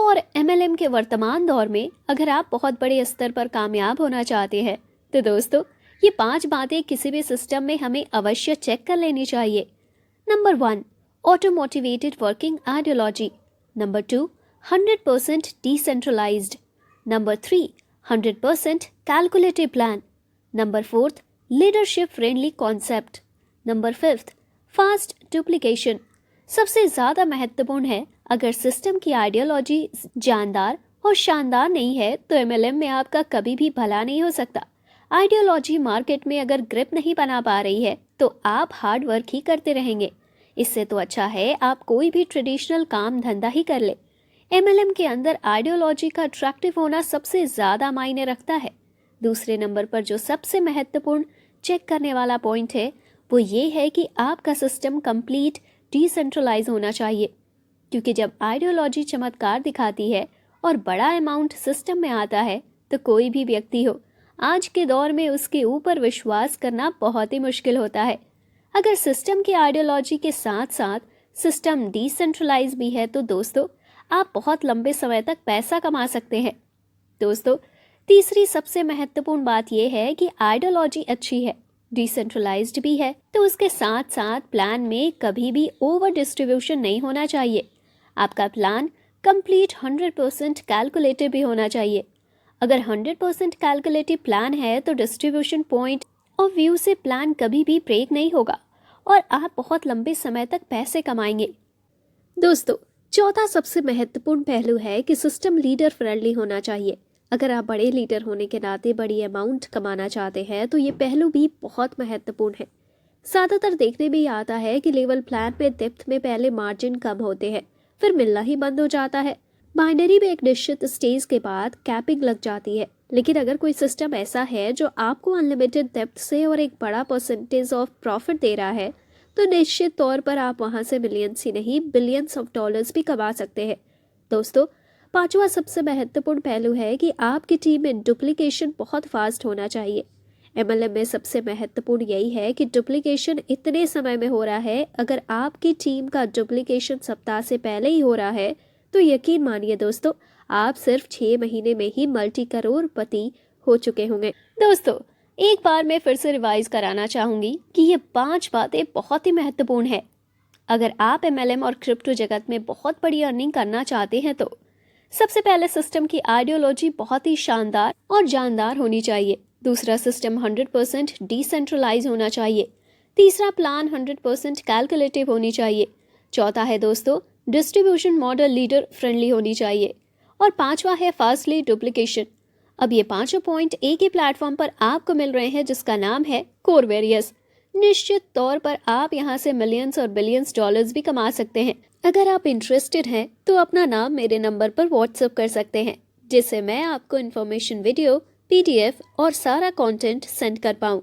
और MLM के वर्तमान दौर में अगर आप बहुत बड़े स्तर पर कामयाब होना चाहते हैं तो दोस्तों ये 5 बातें किसी भी सिस्टम में हमें अवश्य चेक कर लेनी चाहिए। Number 1, auto motivated working ideology. Number 2, 100% decentralised. Number 3, 100% calculative plan. Number 4, leadership friendly concept. Number 5, fast duplication. सबसे ज़्यादा महत्वपूर्ण है, अगर सिस्टम की आइडियोलॉजी जानदार और शानदार नहीं है तो MLM में आपका कभी भी भला नहीं हो सकता। आइडियोलॉजी मार्केट में अगर ग्रिप नहीं बना पा रही है तो आप हार्ड वर्क ही करते रहेंगे। इससे तो अच्छा है आप कोई भी ट्रेडिशनल काम धंधा ही कर ले। MLM के अंदर आइडियोलॉजी का अट्रैक्टिव होना सबसे ज़्यादा मायने रखता है। दूसरे नंबर पर जो सबसे महत्वपूर्ण चेक करने वाला पॉइंट है वो ये है कि आपका सिस्टम कंप्लीट डिसेंट्रलाइज होना चाहिए, क्योंकि जब आइडियोलॉजी चमत्कार दिखाती है और बड़ा अमाउंट सिस्टम में आता है तो कोई भी व्यक्ति हो आज के दौर में उसके ऊपर विश्वास करना बहुत ही मुश्किल होता है। अगर सिस्टम की आइडियोलॉजी के साथ साथ सिस्टम डिसेंट्रलाइज भी है तो दोस्तों आप बहुत लंबे समय तक पैसा कमा सकते हैं। दोस्तों तीसरी सबसे महत्वपूर्ण बात यह है कि आइडियोलॉजी अच्छी है, डिसेंट्रलाइज्ड भी है, तो उसके साथ साथ प्लान में कभी भी ओवर डिस्ट्रीब्यूशन नहीं होना चाहिए। आपका प्लान कंप्लीट 100% कैलकुलेटिव भी होना चाहिए। अगर 100% कैलकुलेटिव प्लान है तो डिस्ट्रीब्यूशन पॉइंट ऑफ व्यू से प्लान कभी भी ब्रेक नहीं होगा और आप बहुत लंबे समय तक पैसे कमाएंगे। दोस्तों चौथा सबसे महत्वपूर्ण पहलू है कि सिस्टम लीडर फ्रेंडली होना चाहिए। अगर आप बड़े लीडर होने के नाते बड़ी अमाउंट कमाना चाहते हैं तो ये पहलू भी बहुत महत्वपूर्ण है। ज़्यादातर देखने में ही आता है कि लेवल प्लान में डेप्थ में पहले मार्जिन कम होते हैं, फिर मिलना ही बंद हो जाता है। बाइनरी में एक निश्चित स्टेज के बाद कैपिंग लग जाती है, लेकिन अगर कोई सिस्टम ऐसा है जो आपको अनलिमिटेड डेप्थ से और एक बड़ा परसेंटेज ऑफ प्रॉफिट दे रहा है तो निश्चित तौर पर आप वहां से मिलियंस ही नहीं बिलियंस ऑफ डॉलर्स भी कमा सकते हैं। दोस्तों पांचवा सबसे महत्वपूर्ण पहलू है कि आपकी टीम में डुप्लीकेशन बहुत फास्ट होना चाहिए। MLM में सबसे महत्वपूर्ण यही है कि डुप्लीकेशन इतने समय में हो रहा है। अगर आपकी टीम का डुप्लीकेशन सप्ताह से पहले ही हो रहा है तो यकीन मानिए दोस्तों आप सिर्फ 6 महीने में ही मल्टी करोड़पति हो चुके होंगे। दोस्तों एक बार मैं फिर से रिवाइज कराना चाहूंगी कि ये 5 बातें बहुत ही महत्वपूर्ण है। अगर आप MLM और क्रिप्टो जगत में बहुत बड़ी अर्निंग करना चाहते हैं तो सबसे पहले सिस्टम की आइडियोलॉजी बहुत ही शानदार और जानदार होनी चाहिए। दूसरा सिस्टम 100% डिसेंट्रलाइज होना चाहिए। तीसरा प्लान 100% कैलकुलेटिव होनी चाहिए। चौथा है दोस्तों डिस्ट्रीब्यूशन मॉडल लीडर फ्रेंडली होनी चाहिए और पांचवा है फास्टली डुप्लीकेशन। अब ये पांचों पॉइंट एक ही प्लेटफॉर्म पर आपको मिल रहे हैं जिसका नाम है कोरवेरियस। निश्चित तौर पर आप यहाँ से मिलियंस और बिलियंस डॉलर्स भी कमा सकते हैं। अगर आप इंटरेस्टेड हैं तो अपना नाम मेरे नंबर पर व्हाट्सएप कर सकते हैं जिससे मैं आपको इन्फॉर्मेशन वीडियो PDF और सारा कंटेंट सेंड कर पाऊँ।